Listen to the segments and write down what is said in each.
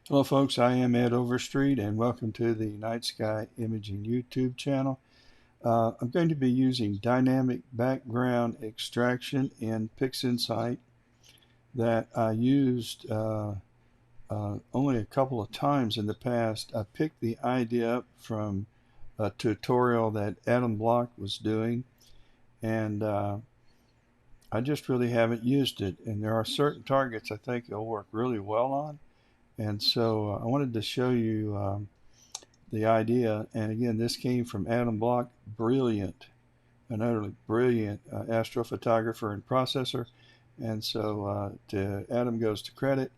Hello folks, I am Ed Overstreet and welcome to the Night Sky Imaging YouTube channel. I'm going to be using dynamic background extraction in PixInsight that I used only a couple of times in the past. I picked the idea up from a tutorial that Adam Block was doing, and I just really haven't used it. And there are certain targets I think it'll work really well on. And so I wanted to show you the idea. And again, this came from Adam Block, brilliant, an utterly brilliant astrophotographer and processor. And so to Adam goes to credit.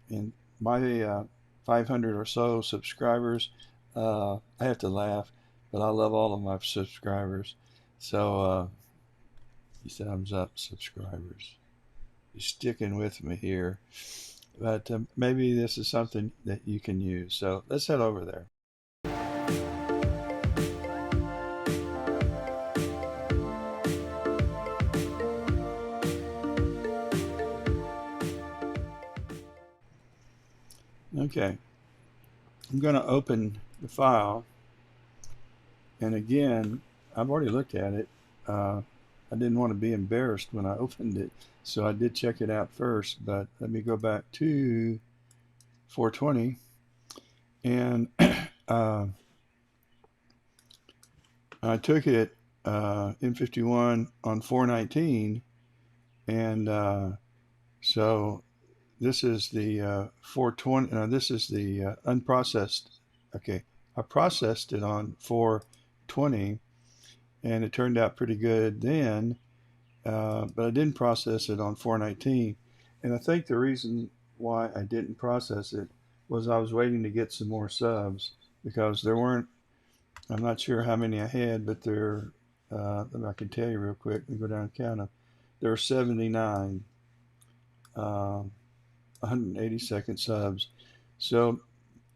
And my 500 or so subscribers, I have to laugh, but I love all of my subscribers. So thumbs up, subscribers. You're sticking with me here. But maybe this is something that you can use. So let's head over there. Okay, I'm going to open the file, and again, I've already looked at it. I didn't want to be embarrassed when I opened it, so I did check it out first, but let me go back to 420, and I took it M51 on 419, and so this is the 420. This is the unprocessed. Okay, I processed it on 420, and it turned out pretty good then, but I didn't process it on 419. And I think the reason why I didn't process it was I was waiting to get some more subs because there weren't. I'm not sure how many I had, but there. I can tell you real quick. Let me go down and count them. There are 79. 182nd subs. So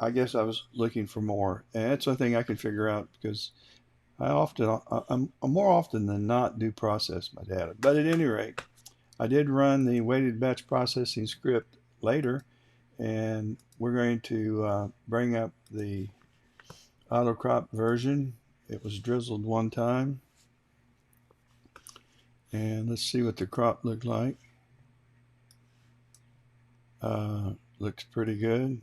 I guess I was looking for more, and that's one thing I can figure out because I'm more often than not do process my data. But at any rate, I did run the weighted batch processing script later, and we're going to bring up the auto crop version. It was drizzled one time, and let's see what the crop looked like. Looks pretty good.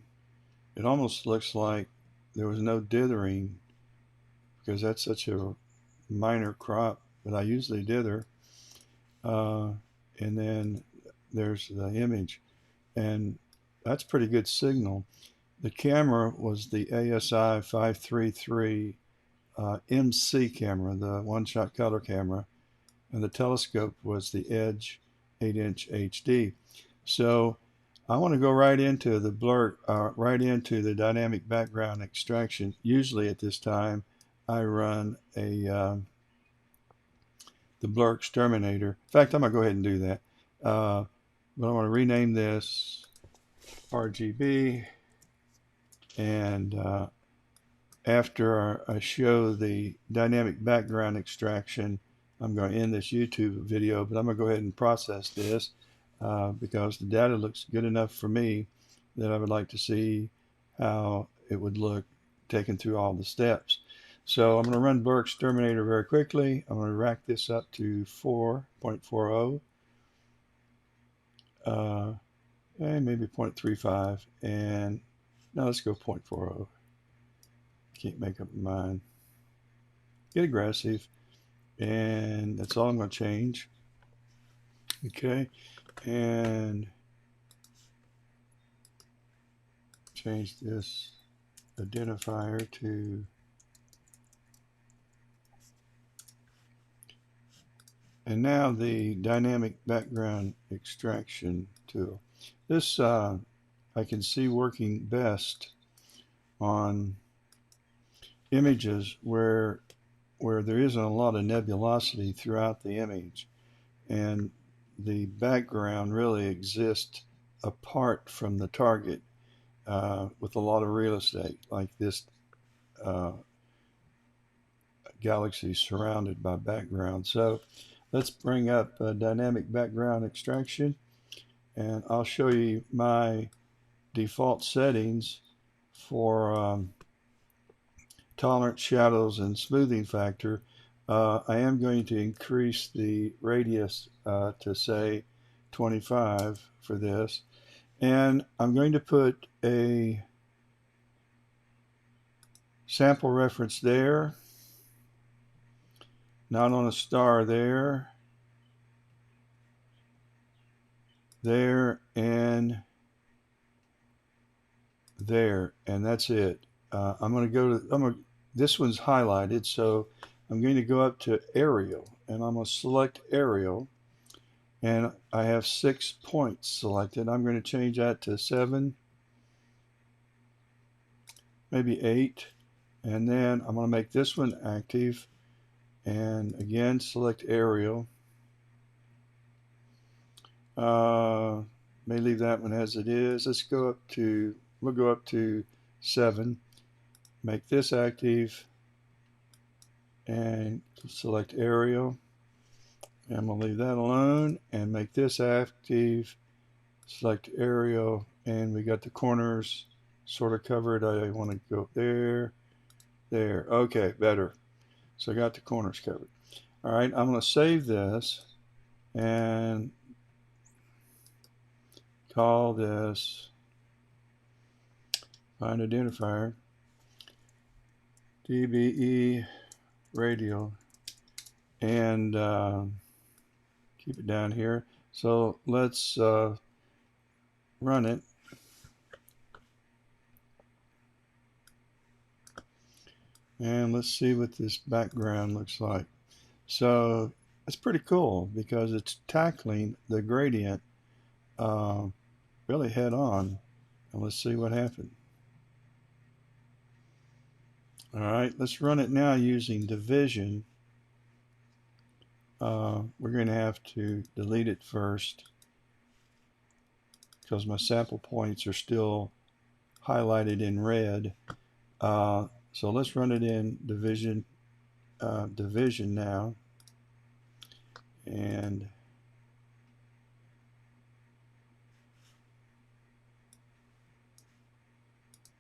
It almost looks like there was no dithering because that's such a minor crop, but I usually dither. And then there's the image, and that's pretty good signal. The camera was the ASI 533 MC camera, the one-shot color camera, and the telescope was the Edge 8-inch HD. So I want to go right into the blur, right into the dynamic background extraction. Usually at this time, I run the blur Exterminator. In fact, I'm going to go ahead and do that. But I want to rename this RGB. And after I show the dynamic background extraction, I'm going to end this YouTube video, but I'm going to go ahead and process this. Because the data looks good enough for me that I would like to see how it would look taken through all the steps. So I'm going to run Blur Exterminator very quickly. I'm going to rack this up to 4.40 and maybe 0.35, and now let's go 0.40. Can't make up my mind. Get aggressive, and that's all I'm going to change. Okay. And change this identifier to and now the dynamic background extraction tool. This I can see working best on images where there isn't a lot of nebulosity throughout the image, and the background really exists apart from the target with a lot of real estate, like this galaxy surrounded by background. So let's bring up dynamic background extraction, and I'll show you my default settings for tolerance, shadows, and smoothing factor, I am going to increase the radius to say 25 for this. And I'm going to put a sample reference there, not on a star there, and there, and that's it. I'm going to go to, this one's highlighted, so I'm going to go up to aerial, and I'm going to select aerial, and I have 6 points selected. I'm going to change that to 7, maybe 8, and then I'm going to make this one active, and again select aerial. May leave that one as it is. Let's go up to, we'll go up to 7, make this active, and select aerial, and we'll leave that alone and make this active, select aerial, and we got the corners sort of covered. I want to go there, there. Okay, better. So I got the corners covered. All right, I'm going to save this and call this find identifier DBE radial, and keep it down here. So let's run it. And let's see what this background looks like. So it's pretty cool because it's tackling the gradient really head on. And let's see what happened. All right, let's run it now using division. We're going to have to delete it first because my sample points are still highlighted in red. So let's run it in division now, and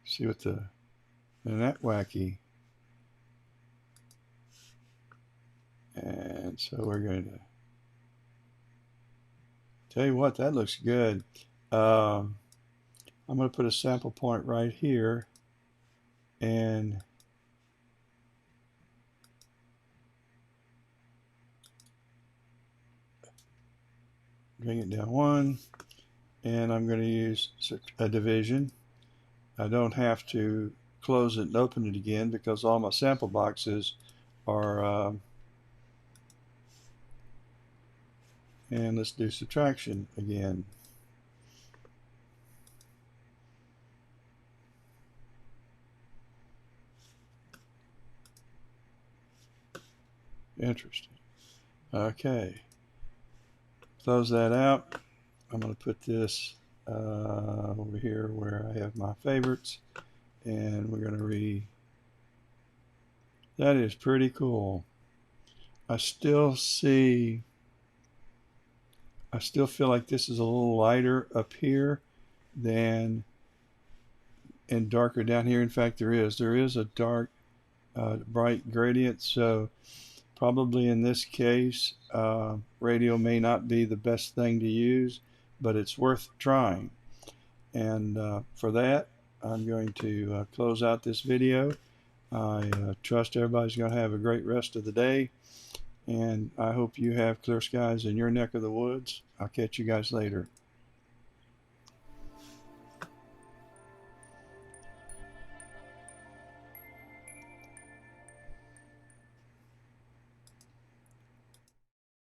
see what the, isn't that wacky? And so we're going to tell you what, that looks good. I'm going to put a sample point right here and bring it down 1, and I'm going to use a division. I don't have to close it and open it again because all my sample boxes are and let's do subtraction again. Interesting. Okay, close that out. I'm going to put this over here where I have my favorites, and we're going to that is pretty cool. I still feel like this is a little lighter up here than and darker down here. In fact, there is a dark bright gradient, so probably in this case radial may not be the best thing to use, but it's worth trying. And for that, I'm going to close out this video. I trust everybody's going to have a great rest of the day, and I hope you have clear skies in your neck of the woods. I'll catch you guys later.